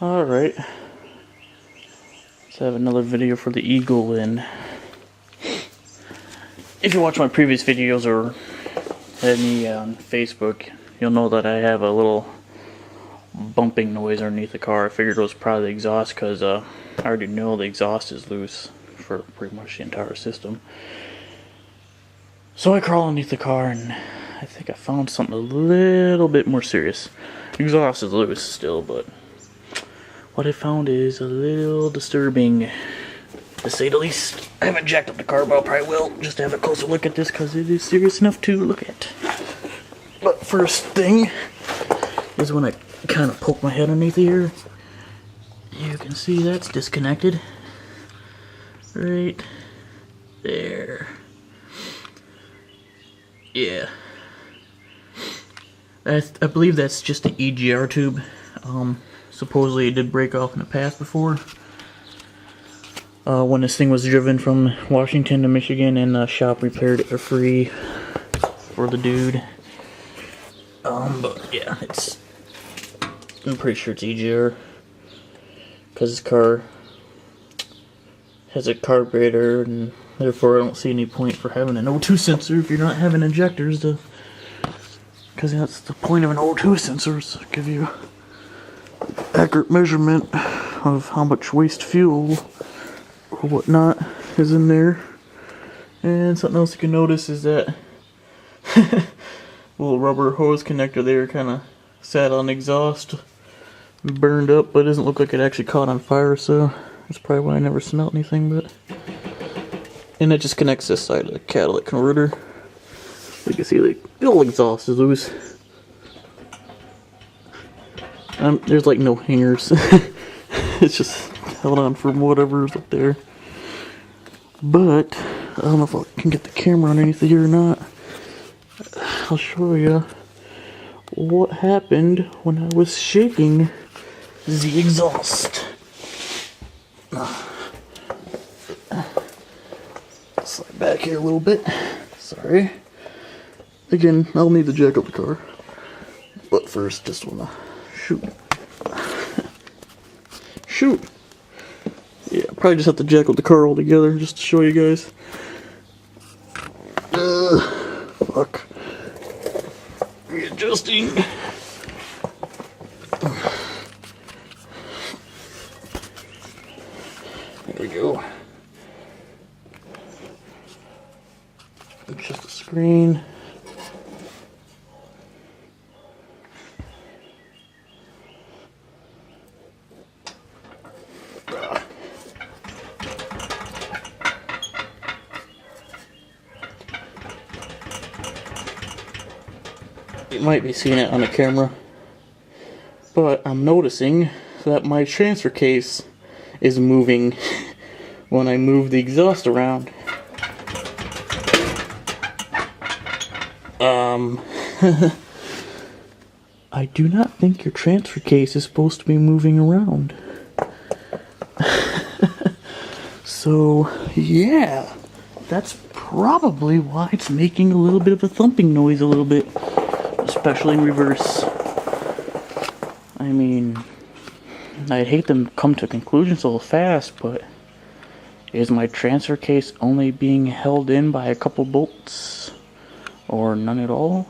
Alright, let's have another video for the Eagle. And if you watch my previous videos or had me on Facebook, you'll know that I have a little bumping noise underneath the car. I figured it was probably the exhaust because I already know the exhaust is loose for pretty much the entire system. So I crawl underneath the car and I think I found something a little bit more serious. The exhaust is loose still, but what I found is a little disturbing, to say the least. I haven't jacked up the car, but I probably will just to have a closer look at this because it is serious enough to look at. But first thing is when I kind of poke my head underneath here, you can see that's disconnected. Right there. Yeah. I believe that's just an EGR tube. Supposedly it did break off in the past before. When this thing was driven from Washington to Michigan, and the shop repaired it for free for the dude. But yeah, I'm pretty sure it's EGR. Because this car has a carburetor, and therefore I don't see any point for having an O2 sensor if you're not having injectors to. Because that's the point of an O2 sensor, is to give you accurate measurement of how much waste fuel or whatnot is in there. And something else you can notice is that little rubber hose connector there kind of sat on the exhaust, burned up, but it doesn't look like it actually caught on fire, so that's probably why I never smelled anything. But and it just connects this side of the catalytic converter. You can see the old exhaust is loose. There's like no hangers. It's just held on from whatever's up there. But I don't know if I can get the camera underneath here or not. I'll show you what happened when I was shaking the exhaust. Slide back here a little bit. Sorry. Again, I'll need to jack up the car. But first, just wanna shoot. Shoot! Yeah, probably just have to jack up the car altogether just to show you guys. Fuck. Readjusting. There we go. It's just a screen. You might be seeing it on the camera, but I'm noticing that my transfer case is moving when I move the exhaust around. I do not think your transfer case is supposed to be moving around. So, yeah, that's probably why it's making a little bit of a thumping noise a little bit. Especially in reverse. I mean, I'd hate to come to a conclusion so fast, but is my transfer case only being held in by a couple bolts? Or none at all?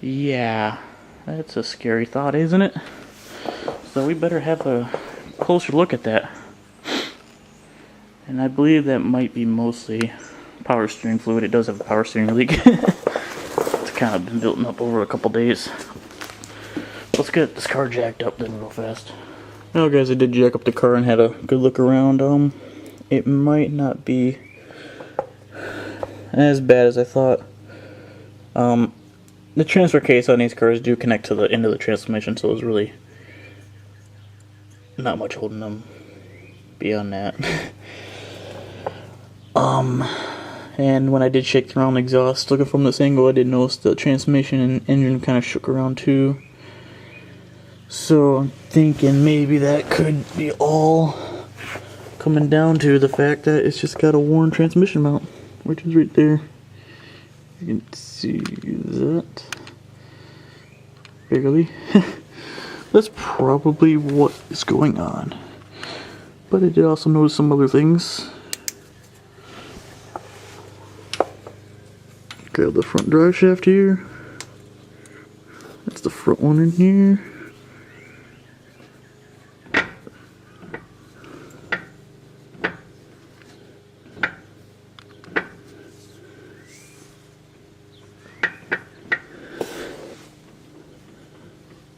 Yeah, that's a scary thought, isn't it? So we better have a closer look at that. And I believe that might be mostly power steering fluid. It does have a power steering leak. Kind of been building up over a couple days. Let's get this car jacked up then real fast. Now guys, I did jack up the car and had a good look around. It might not be as bad as I thought. The transfer case on these cars do connect to the end of the transmission, so there's really not much holding them beyond that. And when I did shake around the exhaust, looking from this angle, I did notice the transmission and engine kind of shook around too. So I'm thinking maybe that could be all coming down to the fact that it's just got a worn transmission mount, which is right there. You can see that barely. That's probably what is going on. But I did also notice some other things. Grab the front drive shaft here. That's the front one in here.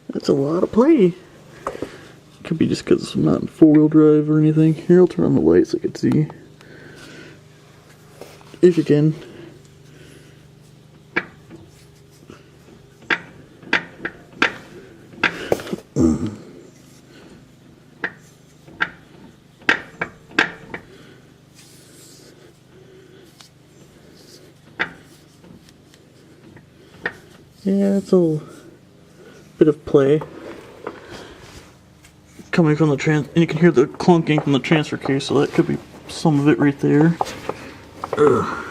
That's a lot of play. Could be just because I'm not in 4-wheel drive or anything. Here, I'll turn on the light so I can see. If you can. Yeah, it's a bit of play coming from the and you can hear the clunking from the transfer case, so that could be some of it right there. Ugh.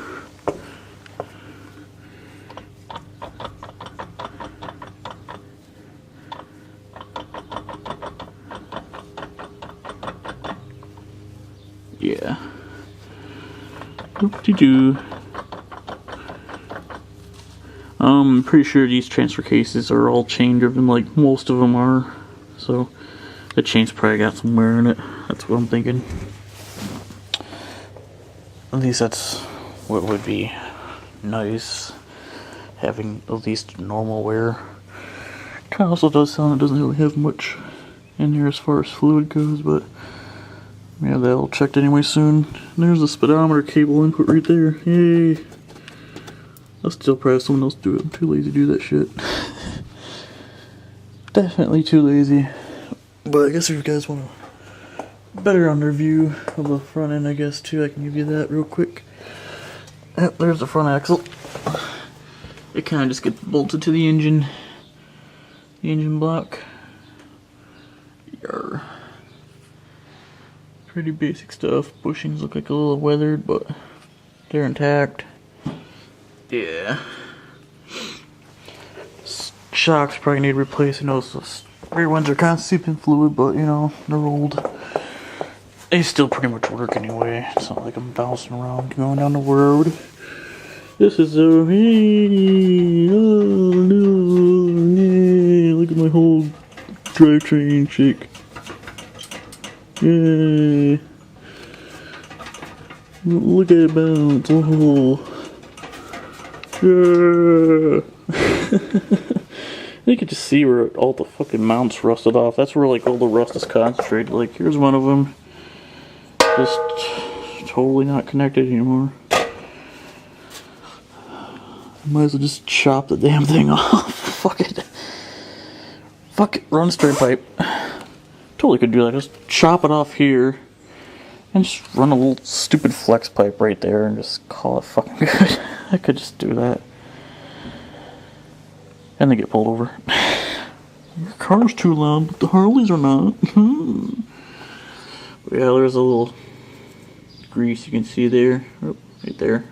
Yeah. Whoop-de-doo. I'm pretty sure these transfer cases are all chain driven, like most of them are. So the chain's probably got some wear in it. That's what I'm thinking. At least that's what would be nice, having at least normal wear. Kind of also does sound it doesn't really have much in here as far as fluid goes, but yeah, that'll checked anyway soon. And there's the speedometer cable input right there. Yay! I'll still probably have someone else do it. I'm too lazy to do that shit. Definitely too lazy. But I guess if you guys want a better underview of the front end, I guess too, I can give you that real quick. Yep, there's the front axle. It kind of just gets bolted to the engine block. Yarr. Pretty basic stuff. Bushings look like a little weathered, but they're intact. Yeah. Shocks probably need replacing. Those rear ones are kind of seeping fluid, but you know, they're old. They still pretty much work anyway. It's not like I'm bouncing around going down the road. This is a hey, oh no, yeah, look at my whole drivetrain shake. Yay. Look at it bounce. Oh. Yeah. You can just see where all the fucking mounts rusted off. That's where like all the rust is concentrated. Like here's one of them, just totally not connected anymore. Might as well just chop the damn thing off. Fuck it. Fuck it. Run straight pipe. Totally could do that. Just chop it off here and just run a little stupid flex pipe right there and just call it fucking good. I could just do that. And they get pulled over. Your car's too loud, but the Harleys are not. Yeah, there's a little grease you can see there. Oh, right there.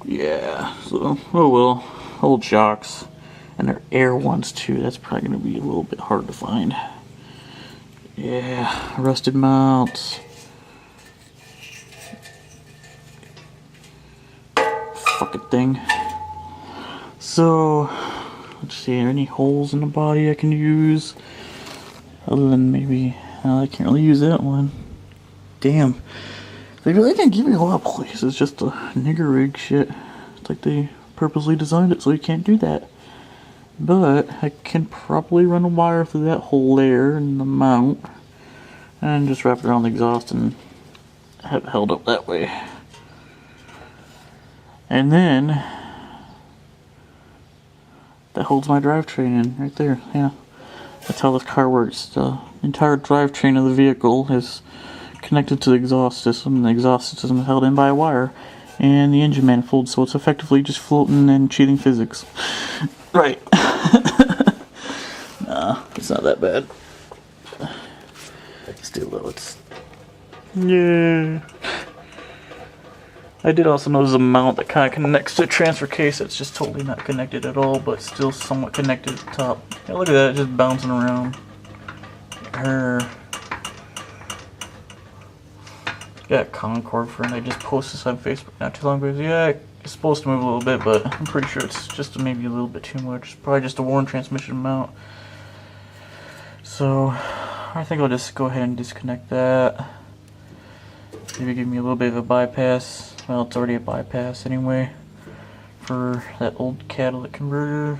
Yeah, so, oh well. Old shocks. And they're air ones too. That's probably going to be a little bit hard to find. Yeah, rusted mounts. Fucking thing. So, let's see, are there any holes in the body I can use? Other than maybe, I can't really use that one. Damn. They really didn't give me a lot of places, just a nigger rig shit. It's like they purposely designed it so you can't do that. But I can probably run a wire through that hole there in the mount and just wrap it around the exhaust and have it held up that way. And then that holds my drivetrain in right there. Yeah, that's how this car works. The entire drivetrain of the vehicle is connected to the exhaust system, and the exhaust system is held in by a wire and the engine manifold, so it's effectively just floating and cheating physics. Right. Nah, it's not that bad. Still though, it's... Yeah. I did also notice a mount that kind of connects to the transfer case that's just totally not connected at all, but still somewhat connected at the top. Yeah, look at that, just bouncing around. Got Concord friend. I just posted this on Facebook not too long ago. Yeah, it's supposed to move a little bit, but I'm pretty sure it's just maybe a little bit too much. It's probably just a worn transmission mount. So I think I'll just go ahead and disconnect that. Maybe give me a little bit of a bypass. Well, it's already a bypass anyway for that old catalytic converter.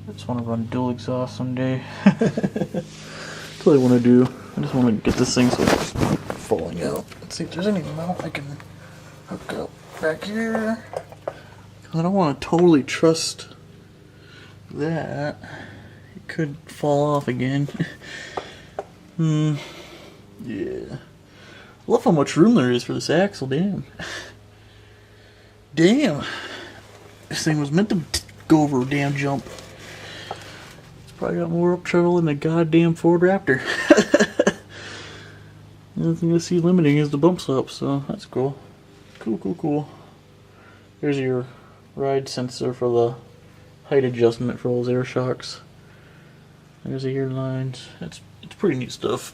I just want to run dual exhaust someday. That's what I want to do. I just want to get this thing so it's falling out. Let's see if there's any mount I can hook up back here. I don't want to totally trust that. It could fall off again. Yeah. I love how much room there is for this axle, damn. Damn. This thing was meant to go over a damn jump. It's probably got more up travel than the goddamn Ford Raptor. The only thing I see limiting is the bump stop, so that's cool. Cool. There's your ride sensor for the height adjustment for those air shocks. There's the ear lines. It's pretty neat stuff.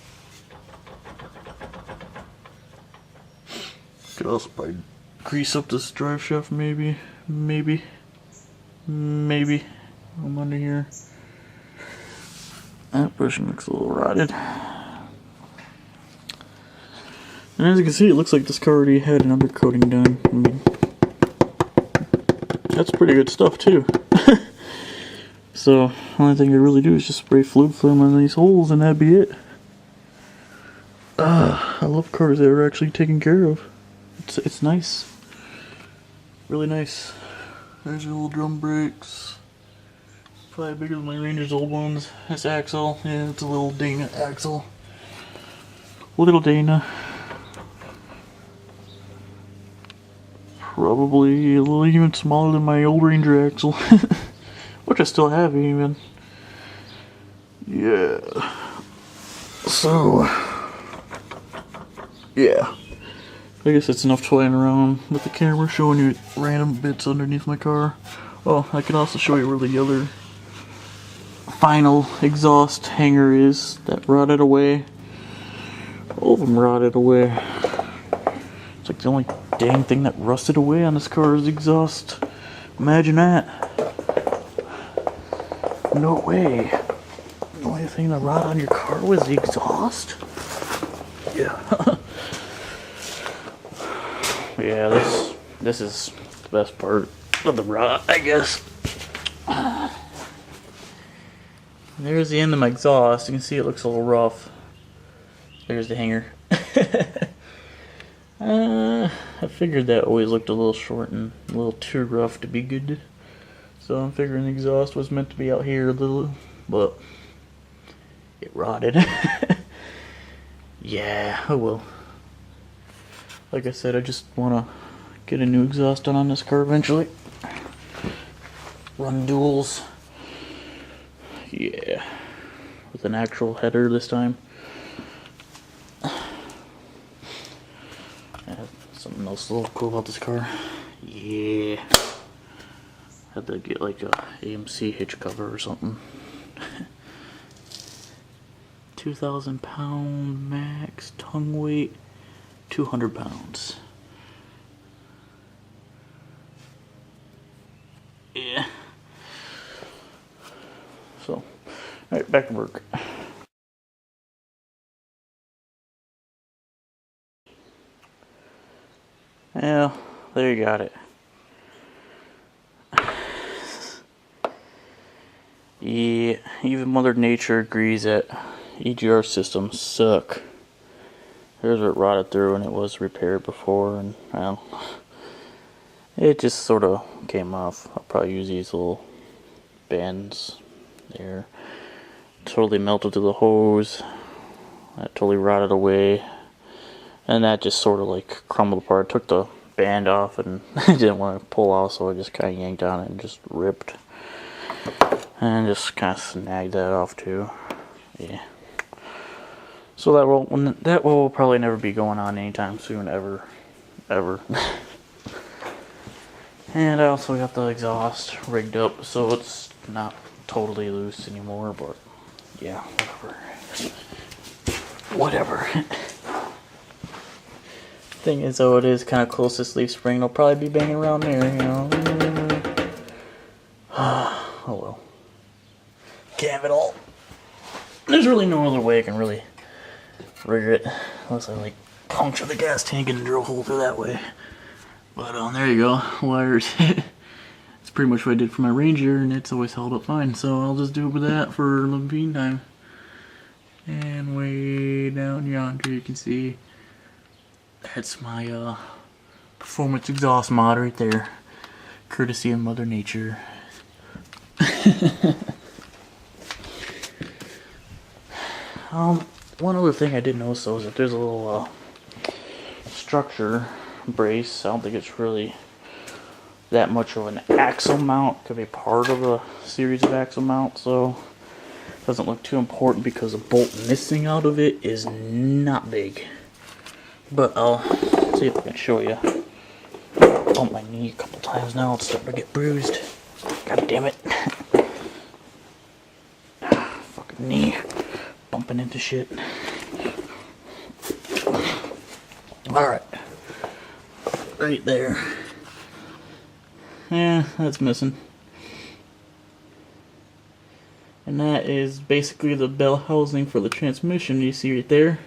Could also probably grease up this drive shaft, maybe. I'm under here. That bushing looks a little rotted. And as you can see, it looks like this car already had an undercoating done. I mean, that's pretty good stuff too. So, the only thing I really do is just spray fluid film on these holes and that'd be it. I love cars that are actually taken care of. It's nice. Really nice. There's your little drum brakes. Probably bigger than my Ranger's old ones. This axle, yeah, it's a little Dana axle. Little Dana. Probably a little even smaller than my old Ranger axle. Which I still have even. Yeah. So, yeah. I guess that's enough toying around with the camera, showing you random bits underneath my car. Oh, I can also show you where the other final exhaust hanger is that rotted away. All of them rotted away. It's like the only dang thing that rusted away on this car is exhaust. Imagine that. No way. The only thing that rotted on your car was the exhaust? Yeah. Yeah, this is the best part of the rot, I guess. There's the end of my exhaust. You can see it looks a little rough. There's the hanger. I figured that always looked a little short and a little too rough to be good. So I'm figuring the exhaust was meant to be out here a little, but it rotted. Yeah, oh well. Like I said, I just want to get a new exhaust done on this car eventually. Run duals. Yeah. With an actual header this time. Something else a little cool about this car. Yeah. Had to get like a AMC hitch cover or something. 2,000 pound max tongue weight. 200 pounds. Yeah. So, alright, back to work. Yeah, there you got it. Yeah, even Mother Nature agrees that EGR systems suck. Here's what rotted through and it was repaired before, and well, it just sort of came off. I'll probably use these little bands there. Totally melted through the hose. That totally rotted away. And that just sort of like crumbled apart. I took the band off and I didn't want to pull out, so I just kind of yanked on it and just ripped. And just kind of snagged that off too. Yeah. So that will probably never be going on anytime soon, ever. ever. And I also got the exhaust rigged up so it's not totally loose anymore, but yeah, whatever. Thing is, though, it is kind of close to sleeve spring. It'll probably be banging around there, you know. Oh well. Can't have it all. There's really no other way I can really rig it unless I like puncture the gas tank and drill a hole through that way. But there you go, wires. It's pretty much what I did for my Ranger, and it's always held up fine. So I'll just do it with that for the meantime. And way down yonder, you can see that's my performance exhaust mod right there, courtesy of Mother Nature. One other thing I did notice though is that there's a little structure brace. I don't think it's really that much of an axle mount. Could be part of a series of axle mounts, so it doesn't look too important because a bolt missing out of it is not big. But I'll see if I can show you. Bumped my knee a couple times now. It's starting to get bruised. God damn it. Fucking knee. Bumping into shit. Alright. Right there. Yeah, that's missing. And that is basically the bell housing for the transmission you see right there.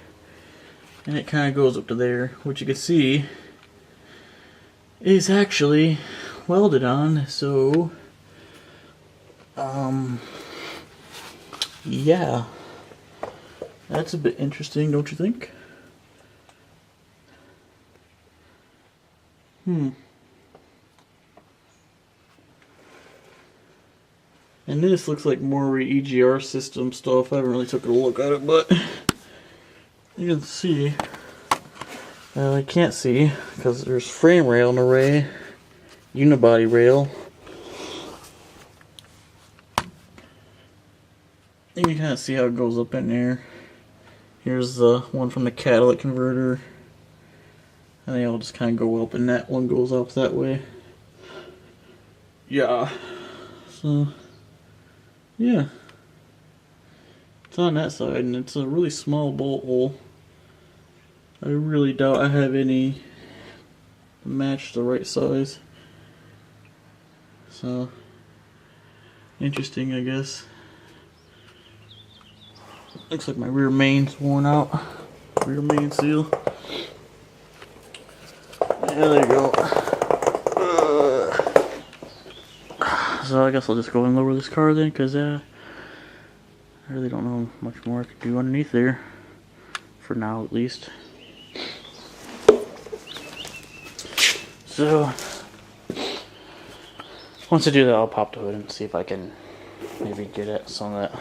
And it kind of goes up to there, which you can see is actually welded on, so yeah, that's a bit interesting, don't you think? And this looks like more EGR system stuff. I haven't really took a look at it, but you can see. Well, I can't see because there's frame rail and array, unibody rail. You can kind of see how it goes up in there. Here's the one from the catalytic converter. And they all just kind of go up, and that one goes up that way. Yeah. So, yeah. It's on that side, and it's a really small bolt hole. I really doubt I have any match the right size. So, interesting, I guess. Looks like my rear main's worn out. Rear main seal. Yeah, there you go. So I guess I'll just go and lower this car then, because I really don't know much more I could do underneath there. For now, at least. So, once I do that, I'll pop the hood and see if I can maybe get at some of that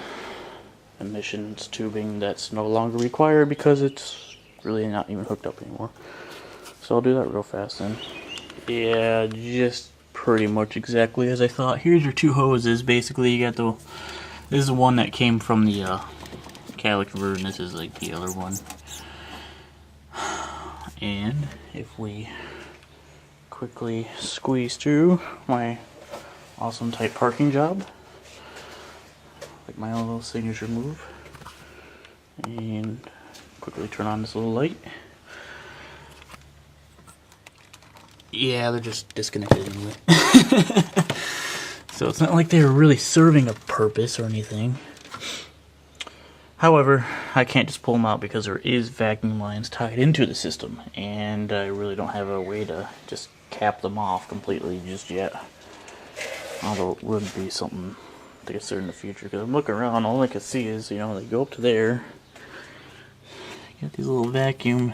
emissions tubing that's no longer required because it's really not even hooked up anymore. So I'll do that real fast then. Yeah, just pretty much exactly as I thought. Here's your two hoses. Basically, you got this is the one that came from the catalytic converter, and this is like the other one. And if we quickly squeeze through my awesome tight parking job, like my own little signature move, and quickly turn on this little light. Yeah, they're just disconnected anyway. So it's not like they're really serving a purpose or anything. However, I can't just pull them out because there is vacuum lines tied into the system, and I really don't have a way to just cap them off completely just yet. Although it would be something to consider in the future, because I'm looking around, all I can see is, you know, they go up to there. You got these little vacuum,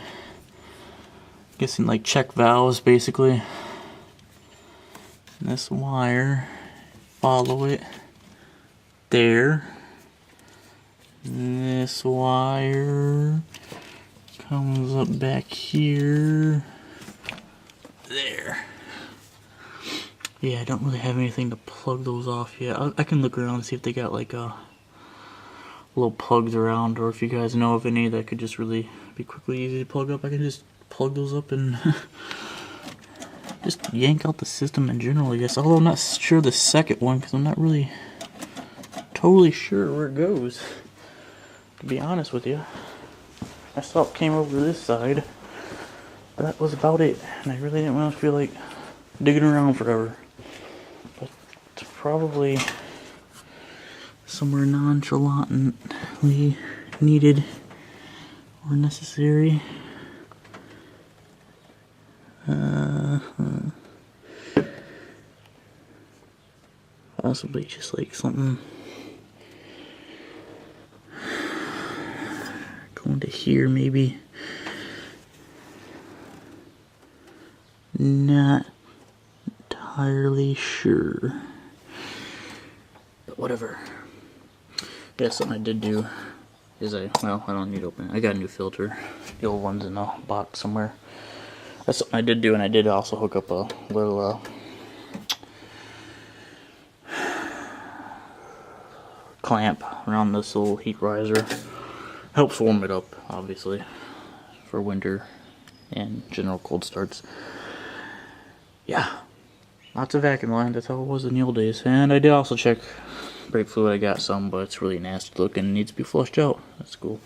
guessing like check valves basically. And this wire, follow it there. And this wire comes up back here. There. Yeah, I don't really have anything to plug those off yet. I can look around and see if they got like little plugs around, or if you guys know of any that could just really be quickly easy to plug up. I can just plug those up and just yank out the system in general, I guess. Although I'm not sure the second one, because I'm not really totally sure where it goes, to be honest with you. I saw it came over this side, but that was about it. And I really didn't want to feel like digging around forever. But it's probably somewhere nonchalantly needed or necessary. Possibly just like something going to here, maybe. Not entirely sure, but whatever. Yeah, something I did do is I don't need to open it. I got a new filter. The old one's in a box somewhere. That's something I did do, and I did also hook up a little clamp around this little heat riser. Helps warm it up, obviously, for winter and general cold starts. Yeah, lots of vacuum line. That's how it was in the old days. And I did also check brake fluid. I got some, but it's really nasty looking and needs to be flushed out. That's cool.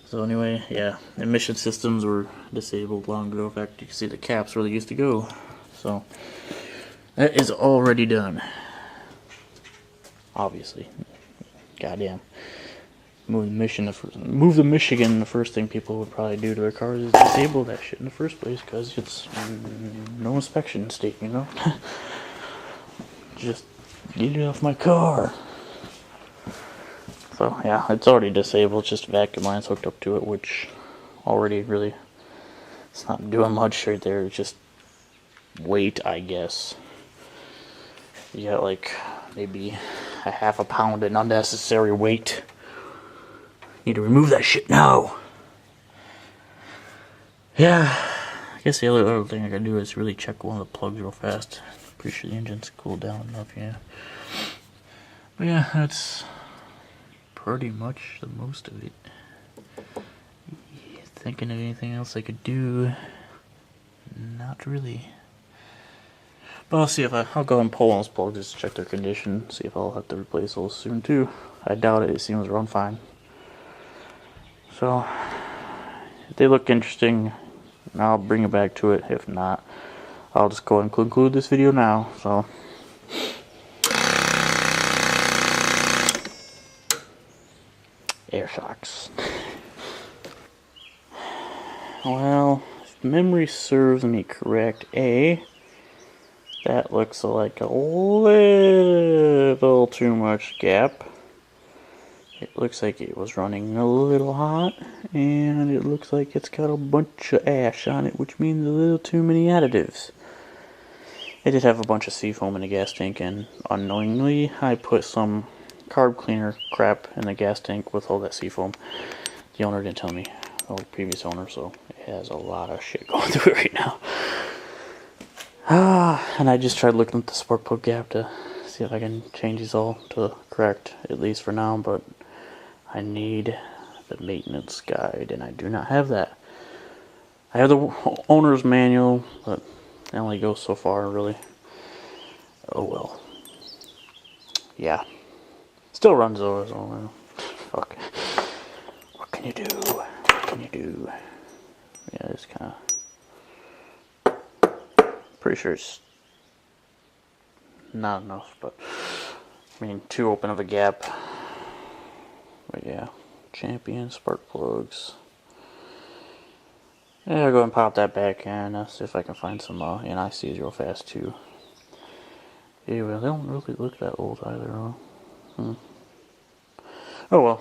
So anyway, yeah, emission systems were disabled long ago. In fact, you can see the caps where they used to go. So that is already done. Obviously, goddamn. Move the Michigan. The first thing people would probably do to their cars is disable that shit in the first place, because it's no inspection state, you know. Just get it off my car. So yeah, it's already disabled. Just vacuum lines hooked up to it, which already really, it's not doing much right there. It's just weight, I guess. You got like maybe a half a pound in unnecessary weight. Need to remove that shit now. Yeah, I guess the other thing I gotta do is really check one of the plugs real fast. Pretty sure the engine's cooled down enough, yeah. But yeah, that's pretty much the most of it. Thinking of anything else I could do? Not really. But I'll see if I'll go and pull those plugs just to check their condition. See if I'll have to replace those soon too. I doubt it. It seems to run fine. So if they look interesting, I'll bring it back to it. If not, I'll just go and conclude this video now. So air shocks. Well, if memory serves me correct, that looks like a little too much gap. It looks like it was running a little hot, and it looks like it's got a bunch of ash on it, which means a little too many additives. It did have a bunch of seafoam in the gas tank, and unknowingly I put some carb cleaner crap in the gas tank with all that seafoam. The owner didn't tell me, the previous owner, so it has a lot of shit going through it right now. And I just tried looking at the spark plug gap to see if I can change these all to correct, at least for now, but I need the maintenance guide, and I do not have that. I have the owner's manual, but it only goes so far, really. Oh well. Yeah. Still runs though, so fuck. What can you do? What can you do? Yeah, it's kind of... Pretty sure it's not enough, but I mean, too open of a gap. But yeah, Champion spark plugs. Yeah, I'll go and pop that back in. See if I can find some NICs real fast too. Yeah, well, they don't really look that old either. Huh? Oh well.